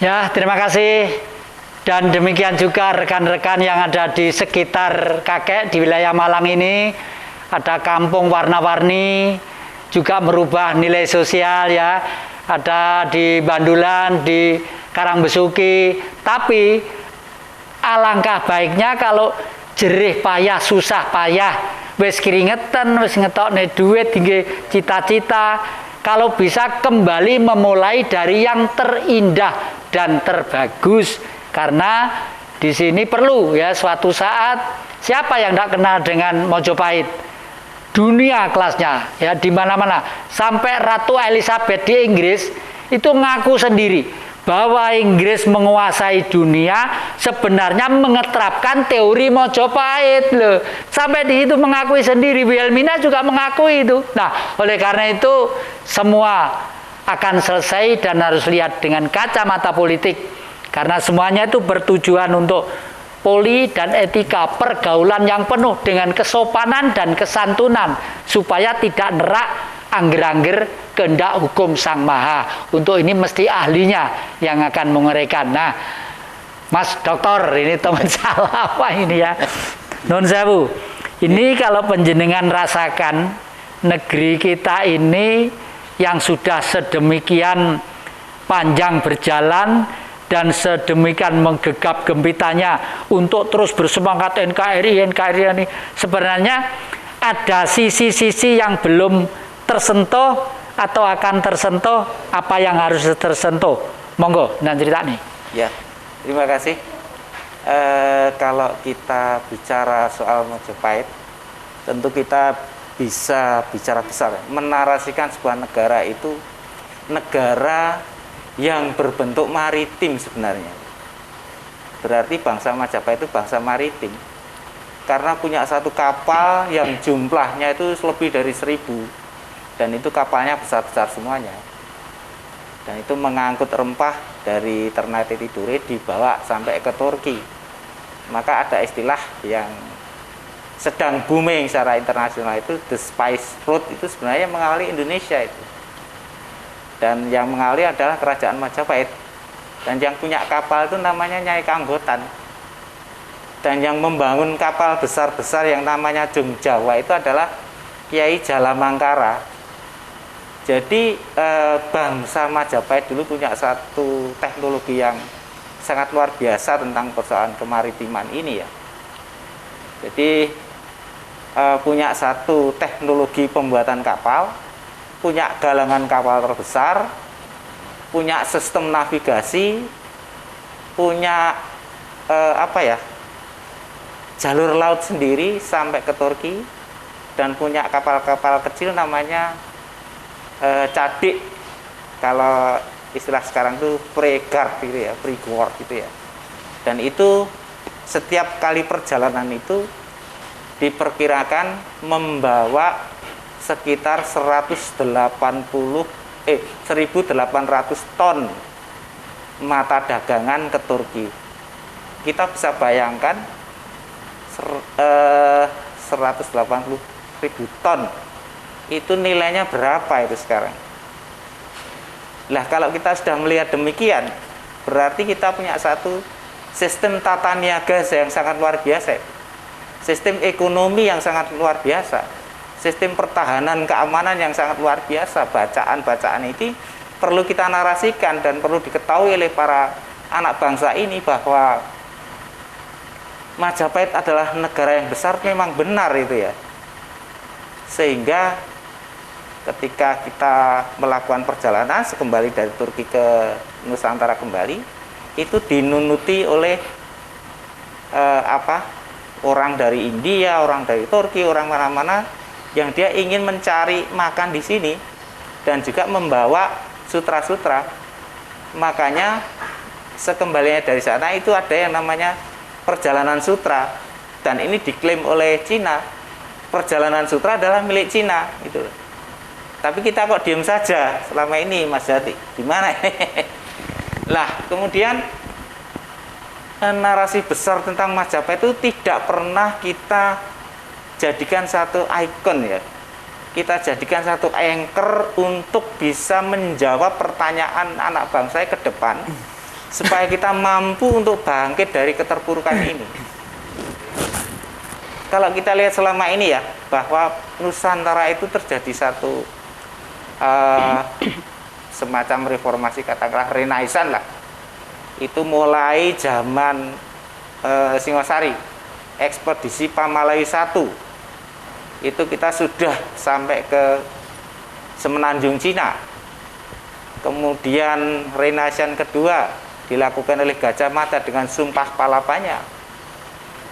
Ya, terima kasih. Dan demikian juga rekan-rekan yang ada di sekitar kakek di wilayah Malang ini. Ada kampung warna-warni, juga merubah nilai sosial ya. Ada di Bandulan, di Karangbesuki. Tapi alangkah baiknya kalau jerih payah, susah payah, wis keringetan, wis ngetokne duit, tinggi cita-cita. Kalau bisa kembali memulai dari yang terindah dan terbagus, karena di sini perlu ya suatu saat siapa yang tidak kenal dengan Mojopahit, dunia kelasnya ya di mana-mana, sampai Ratu Elizabeth di Inggris itu ngaku sendiri bahwa Inggris menguasai dunia sebenarnya mengeterapkan teori Mojopahit loh. Sampai di itu mengakui sendiri, Wilhelmina juga mengakui itu. Nah, oleh karena itu semua akan selesai dan harus lihat dengan kacamata politik. Karena semuanya itu bertujuan untuk poli dan etika pergaulan yang penuh dengan kesopanan dan kesantunan supaya tidak nerak angger-angger kehendak hukum Sang Maha. Untuk ini mesti ahlinya yang akan menguraikan. Nah, Mas Doktor, ini teman salah apa ini ya? Nun sewu. Ini kalau penjenengan rasakan negeri kita ini yang sudah sedemikian panjang berjalan dan sedemikian menggegap gempitanya untuk terus bersemangat NKRI ini, sebenarnya ada sisi-sisi yang belum tersentuh atau akan tersentuh. Apa yang harus tersentuh? Monggo, dan cerita nih. Ya, terima kasih. Kalau kita bicara soal Mojopahit, tentu kita bisa bicara besar, menarasikan sebuah negara itu negara yang berbentuk maritim sebenarnya. Berarti bangsa Majapahit itu bangsa maritim, karena punya satu kapal yang jumlahnya itu lebih dari 1000, dan itu kapalnya besar-besar semuanya, dan itu mengangkut rempah dari Ternate Tidore dibawa sampai ke Turki. Maka ada istilah yang sedang booming secara internasional itu the Spice Road, itu sebenarnya mengawali Indonesia itu. Dan yang mengawali adalah kerajaan Majapahit. Dan yang punya kapal itu namanya Nyai Kanggotan. Dan yang membangun kapal besar-besar yang namanya Jung Jawa itu adalah Kiai Jalamangkara. Jadi bangsa Majapahit dulu punya satu teknologi yang sangat luar biasa tentang persoalan kemaritiman ini ya. Jadi punya satu teknologi pembuatan kapal, punya galangan kapal terbesar, punya sistem navigasi, punya jalur laut sendiri sampai ke Turki, dan punya kapal-kapal kecil namanya cadik. Kalau istilah sekarang itu pre-guard gitu ya, pre-guard gitu ya. Dan itu setiap kali perjalanan itu diperkirakan membawa sekitar 1.800 ton mata dagangan ke Turki. Kita bisa bayangkan 180.000 ton itu nilainya berapa itu sekarang. Lah kalau kita sudah melihat demikian, berarti kita punya satu sistem tata niaga yang sangat luar biasa, sistem ekonomi yang sangat luar biasa, sistem pertahanan keamanan yang sangat luar biasa. Bacaan-bacaan ini perlu kita narasikan dan perlu diketahui oleh para anak bangsa ini bahwa Majapahit adalah negara yang besar, memang benar itu ya. Sehingga ketika kita melakukan perjalanan kembali dari Turki ke Nusantara kembali, itu dinunuti oleh orang dari India, orang dari Turki, orang mana-mana yang dia ingin mencari makan di sini dan juga membawa sutra-sutra. Makanya sekembalinya dari sana itu ada yang namanya perjalanan sutra, dan ini diklaim oleh Cina. Perjalanan sutra adalah milik Cina gitu. Tapi kita kok diam saja selama ini, Mas Jati, gimana? Lah kemudian narasi besar tentang Majapahit itu tidak pernah kita jadikan satu ikon ya. Kita jadikan satu anchor untuk bisa menjawab pertanyaan anak bangsa ke depan supaya kita mampu untuk bangkit dari keterpurukan ini. Kalau kita lihat selama ini ya, bahwa Nusantara itu terjadi satu semacam reformasi, katakanlah Renaissance lah. Itu mulai zaman Singosari, ekspedisi Pamalayu I. Itu kita sudah sampai ke Semenanjung Cina. Kemudian Renaissance kedua dilakukan oleh Gajah Mada dengan Sumpah Palapanya.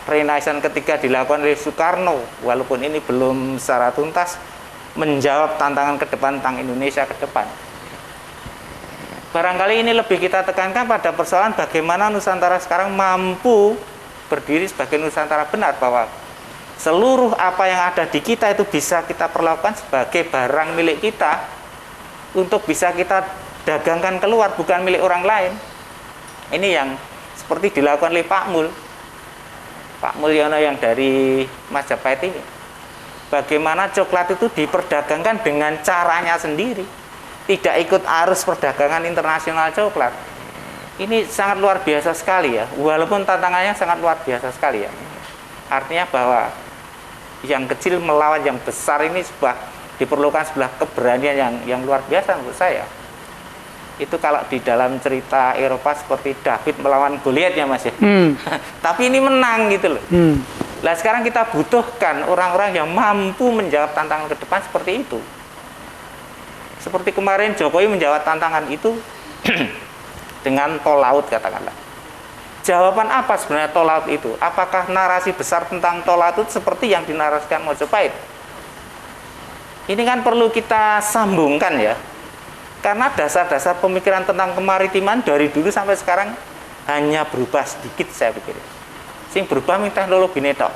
Renaissance ketiga dilakukan oleh Soekarno, walaupun ini belum secara tuntas menjawab tantangan ke depan tentang Indonesia ke depan. Barangkali ini lebih kita tekankan pada persoalan bagaimana Nusantara sekarang mampu berdiri sebagai Nusantara benar, bahwa seluruh apa yang ada di kita itu bisa kita perlakukan sebagai barang milik kita untuk bisa kita dagangkan keluar, bukan milik orang lain. Ini yang seperti dilakukan oleh Pak Mulyono yang dari Majapahit ini. Bagaimana coklat itu diperdagangkan dengan caranya sendiri, tidak ikut arus perdagangan internasional coklat. Ini sangat luar biasa sekali ya, walaupun tantangannya sangat luar biasa sekali ya. Artinya bahwa yang kecil melawan yang besar ini diperlukan sebuah keberanian yang luar biasa menurut saya. Itu kalau di dalam cerita Eropa seperti David melawan Goliat ya Mas ya. Tapi ini menang gitu loh. Nah sekarang kita butuhkan orang-orang yang mampu menjawab tantangan ke depan seperti itu. Seperti kemarin Jokowi menjawab tantangan itu dengan tol laut katakanlah. Jawaban apa sebenarnya tol laut itu? Apakah narasi besar tentang tol laut itu seperti yang dinarasikan Mojopahit? Ini kan perlu kita sambungkan ya. Karena dasar-dasar pemikiran tentang kemaritiman dari dulu sampai sekarang hanya berubah sedikit saya pikir. Sing berubah ming teknologi netok.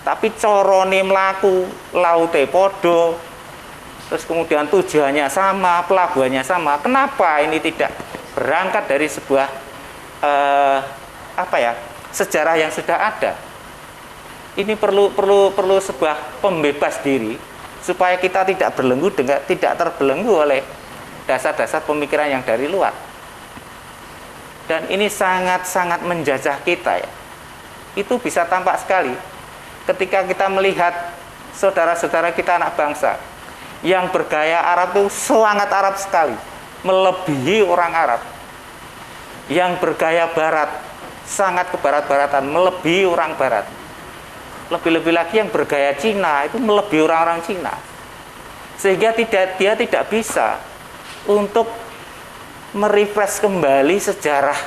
Tapi corone mlaku, laute podo, terus kemudian tujuannya sama, pelabuhannya sama. Kenapa ini tidak berangkat dari sebuah sejarah yang sudah ada? Ini perlu sebuah pembebas diri supaya kita tidak terbelenggu oleh dasar-dasar pemikiran yang dari luar. Dan ini sangat-sangat menjajah kita ya. Itu bisa tampak sekali ketika kita melihat saudara-saudara kita anak bangsa yang bergaya Arab itu sangat Arab sekali, melebihi orang Arab. Yang bergaya Barat sangat kebarat-baratan, melebihi orang Barat. Lebih-lebih lagi yang bergaya Cina itu melebihi orang-orang Cina. Sehingga dia tidak bisa untuk merefresh kembali sejarah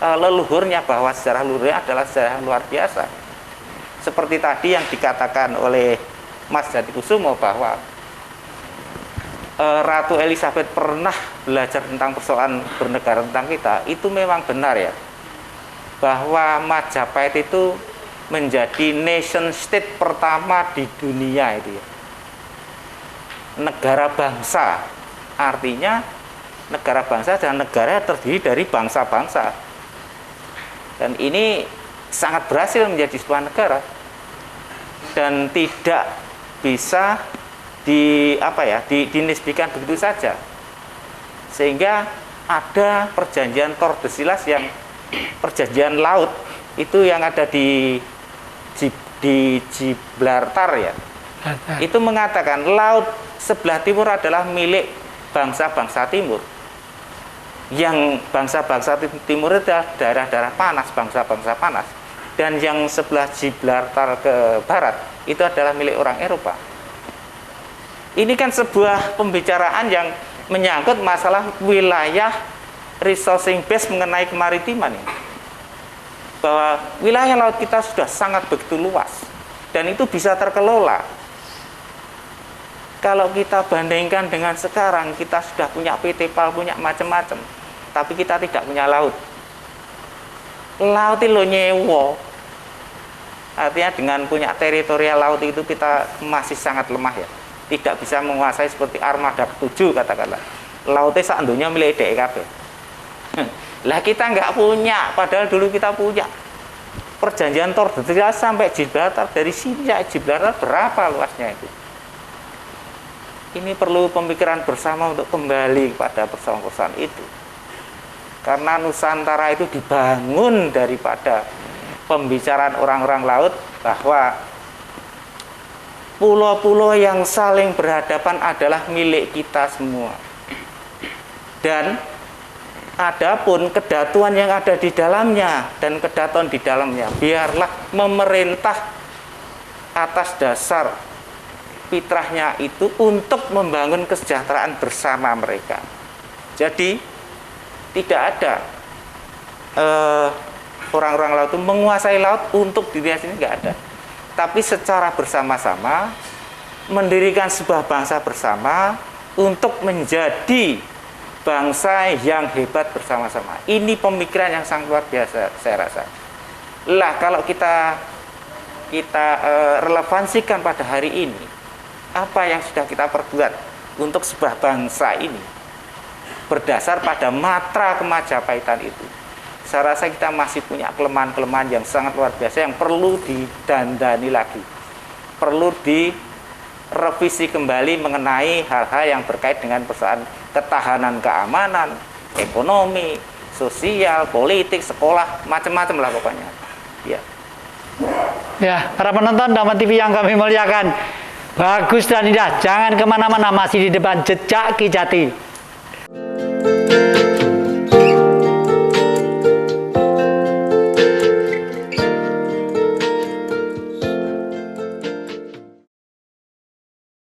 leluhurnya, bahwa sejarah leluhurnya adalah sejarah yang luar biasa. Seperti tadi yang dikatakan oleh Mas Jatikusumo bahwa Ratu Elizabeth pernah belajar tentang persoalan bernegara tentang kita, itu memang benar ya. Bahwa Majapahit itu menjadi nation state pertama di dunia itu ya. Negara bangsa. Artinya negara bangsa dan negara terdiri dari bangsa-bangsa. Dan ini sangat berhasil menjadi sebuah negara. Dan tidak bisa dinisbikan begitu saja. Sehingga ada perjanjian Tordesillas yang perjanjian laut itu yang ada di Gibraltar ya. Itu mengatakan laut sebelah timur adalah milik bangsa-bangsa timur. Yang bangsa-bangsa timur itu adalah daerah-daerah panas, bangsa-bangsa panas. Dan yang sebelah Gibraltar ke barat itu adalah milik orang Eropa. Ini kan sebuah pembicaraan yang menyangkut masalah wilayah resourcing base mengenai kemaritiman ini. Bahwa wilayah laut kita sudah sangat begitu luas dan itu bisa terkelola. Kalau kita bandingkan dengan sekarang, kita sudah punya PT PAL, punya macam-macam, tapi kita tidak punya laut. Laut itu nyewo. Artinya dengan punya teritorial laut itu kita masih sangat lemah ya. Tidak bisa menguasai seperti armada ke-7 katakanlah. Lautnya sak dunia milik DKB. Lah kita nggak punya, padahal dulu kita punya. Perjanjian Tordesillas sampai Gibraltar, dari sini ya Gibraltar berapa luasnya itu? Ini perlu pemikiran bersama untuk kembali kepada persoalan-persoalan itu. Karena Nusantara itu dibangun daripada pembicaraan orang-orang laut bahwa pulau-pulau yang saling berhadapan adalah milik kita semua. Dan adapun kedatuan yang ada di dalamnya dan kedatuan di dalamnya, biarlah memerintah atas dasar fitrahnya itu untuk membangun kesejahteraan bersama mereka. Jadi tidak ada orang-orang laut itu menguasai laut untuk dirinya sendiri, nggak ada. Tapi secara bersama-sama mendirikan sebuah bangsa bersama untuk menjadi bangsa yang hebat bersama-sama. Ini pemikiran yang sangat luar biasa, saya rasa. Lah kalau kita relevansikan pada hari ini, apa yang sudah kita perbuat untuk sebuah bangsa ini berdasar pada matra kemajapaitan itu, saya rasa kita masih punya kelemahan-kelemahan yang sangat luar biasa yang perlu didandani lagi, perlu direvisi kembali mengenai hal-hal yang berkait dengan persoalan ketahanan keamanan, ekonomi, sosial, politik, sekolah, macam-macam lah pokoknya. Ya. Ya, para penonton Dhamma TV yang kami muliakan, bagus dan indah. Jangan kemana-mana, masih di depan Jejak Ki Jati.